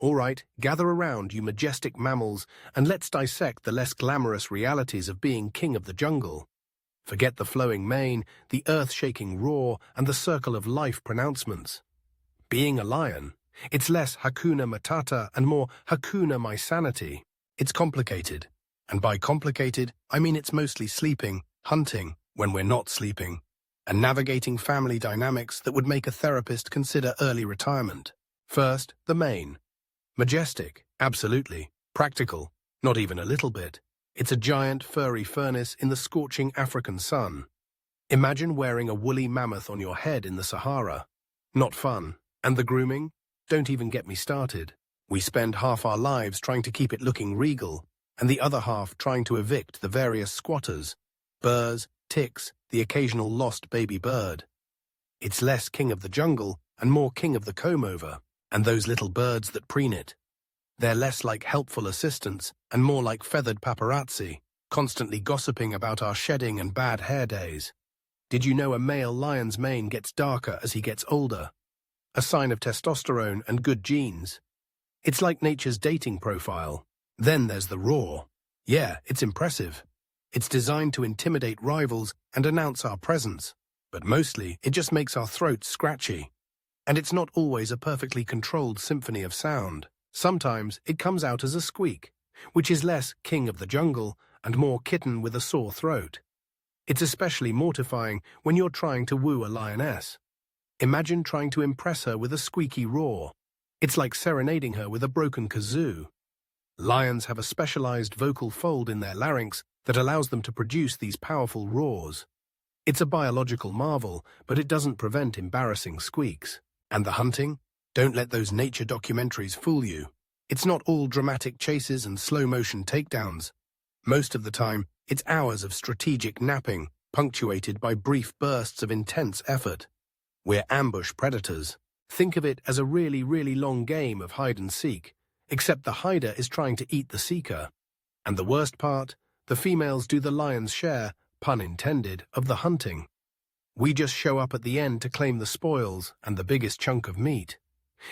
All right, gather around, you majestic mammals, and let's dissect the less glamorous realities of being king of the jungle. Forget the flowing mane, the earth-shaking roar, and the circle of life pronouncements. Being a lion, it's less Hakuna Matata and more Hakuna My Sanity. It's complicated. And by complicated, I mean it's mostly sleeping, hunting, when we're not sleeping, and navigating family dynamics that would make a therapist consider early retirement. First, the mane. Majestic, absolutely. Practical, not even a little bit. It's a giant furry furnace in the scorching African sun. Imagine wearing a woolly mammoth on your head in the Sahara. Not fun. And the grooming? Don't even get me started. We spend half our lives trying to keep it looking regal, and the other half trying to evict the various squatters, burrs, ticks, the occasional lost baby bird. It's less king of the jungle and more king of the comb-over, and those little birds that preen it. They're less like helpful assistants and more like feathered paparazzi, constantly gossiping about our shedding and bad hair days. Did you know a male lion's mane gets darker as he gets older? A sign of testosterone and good genes. It's like nature's dating profile. Then there's the roar. Yeah, it's impressive. It's designed to intimidate rivals and announce our presence, but mostly it just makes our throats scratchy. And it's not always a perfectly controlled symphony of sound. Sometimes it comes out as a squeak, which is less king of the jungle and more kitten with a sore throat. It's especially mortifying when you're trying to woo a lioness. Imagine trying to impress her with a squeaky roar. It's like serenading her with a broken kazoo. Lions have a specialized vocal fold in their larynx that allows them to produce these powerful roars. It's a biological marvel, but it doesn't prevent embarrassing squeaks. And the hunting? Don't let those nature documentaries fool you. It's not all dramatic chases and slow-motion takedowns. Most of the time, it's hours of strategic napping, punctuated by brief bursts of intense effort. We're ambush predators. Think of it as a really, really long game of hide-and-seek, except the hider is trying to eat the seeker. And the worst part, the females do the lion's share, pun intended, of the hunting. We just show up at the end to claim the spoils and the biggest chunk of meat.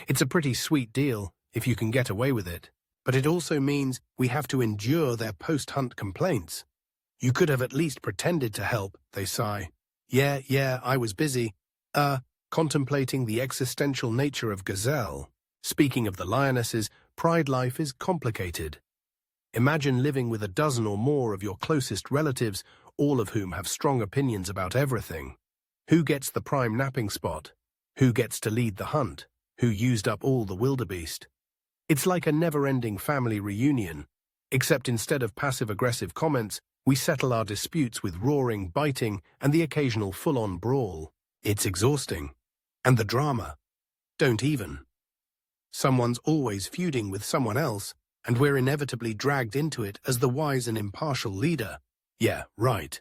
It's a pretty sweet deal, if you can get away with it. But it also means we have to endure their post-hunt complaints. You could have at least pretended to help, they sigh. Yeah, I was busy. Contemplating the existential nature of gazelle. Speaking of the lionesses, pride life is complicated. Imagine living with a dozen or more of your closest relatives, all of whom have strong opinions about everything. Who gets the prime napping spot? Who gets to lead the hunt? Who used up all the wildebeest? It's like a never-ending family reunion, except instead of passive-aggressive comments, we settle our disputes with roaring, biting, and the occasional full-on brawl. It's exhausting. And the drama. Don't even. Someone's always feuding with someone else, and we're inevitably dragged into it as the wise and impartial leader. Yeah, right.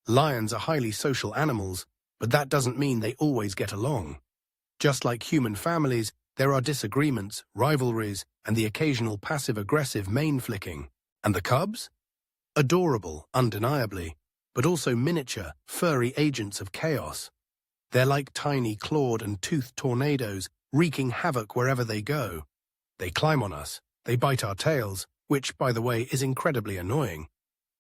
Lions are highly social animals, but that doesn't mean they always get along. Just like human families, there are disagreements, rivalries, and the occasional passive-aggressive mane-flicking. And the cubs? Adorable, undeniably, but also miniature, furry agents of chaos. They're like tiny clawed and toothed tornadoes, wreaking havoc wherever they go. They climb on us, they bite our tails, which, by the way, is incredibly annoying.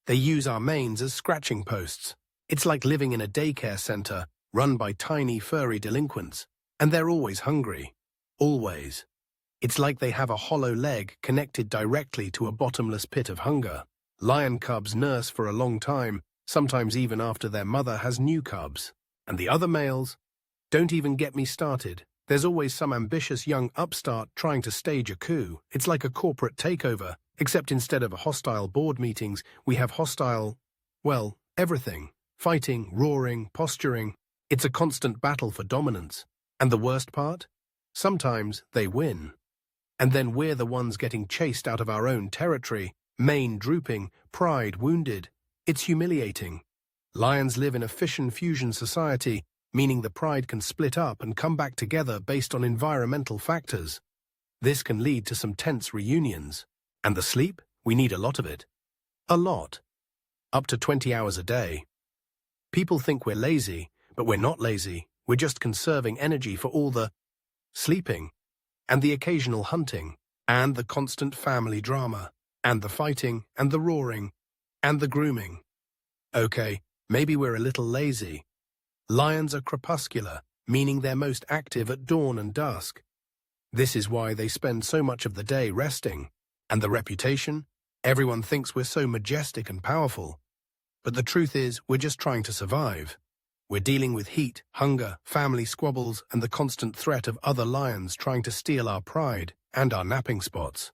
They use our manes as scratching posts. It's like living in a daycare center, run by tiny furry delinquents. And they're always hungry. Always. It's like they have a hollow leg connected directly to a bottomless pit of hunger. Lion cubs nurse for a long time, sometimes even after their mother has new cubs. And the other males? Don't even get me started. There's always some ambitious young upstart trying to stage a coup. It's like a corporate takeover, except instead of hostile board meetings, we have hostile, well, everything. Fighting, roaring, posturing. It's a constant battle for dominance. And the worst part? Sometimes they win. And then we're the ones getting chased out of our own territory, mane drooping, pride wounded. It's humiliating. Lions live in a fission-fusion society, meaning the pride can split up and come back together based on environmental factors. This can lead to some tense reunions. And the sleep? We need a lot of it. A lot. Up to 20 hours a day. People think we're lazy, but we're not lazy. We're just conserving energy for all the sleeping and the occasional hunting. And the constant family drama, and the fighting, and the roaring, and the grooming. Okay, maybe we're a little lazy. Lions are crepuscular, meaning they're most active at dawn and dusk. This is why they spend so much of the day resting. And the reputation? Everyone thinks we're so majestic and powerful. But the truth is, we're just trying to survive. We're dealing with heat, hunger, family squabbles, and the constant threat of other lions trying to steal our pride and our napping spots.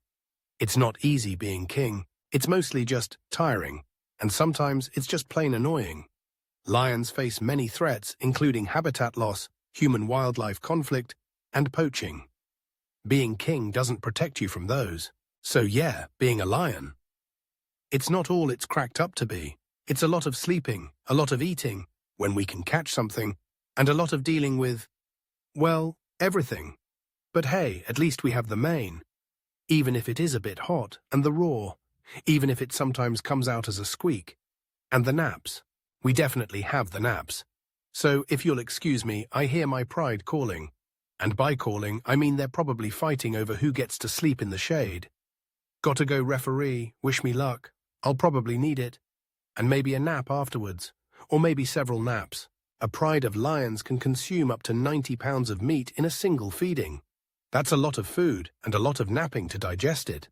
It's not easy being king. It's mostly just tiring, and sometimes it's just plain annoying. Lions face many threats, including habitat loss, human-wildlife conflict, and poaching. Being king doesn't protect you from those. So yeah, being a lion. It's not all it's cracked up to be. It's a lot of sleeping, a lot of eating, when we can catch something, and a lot of dealing with, well, everything. But hey, at least we have the mane. Even if it is a bit hot, and the roar, even if it sometimes comes out as a squeak. And the naps. We definitely have the naps. So, if you'll excuse me, I hear my pride calling. And by calling, I mean they're probably fighting over who gets to sleep in the shade. Gotta go, referee, wish me luck. I'll probably need it. And maybe a nap afterwards. Or maybe several naps. A pride of lions can consume up to 90 pounds of meat in a single feeding. That's a lot of food and a lot of napping to digest it.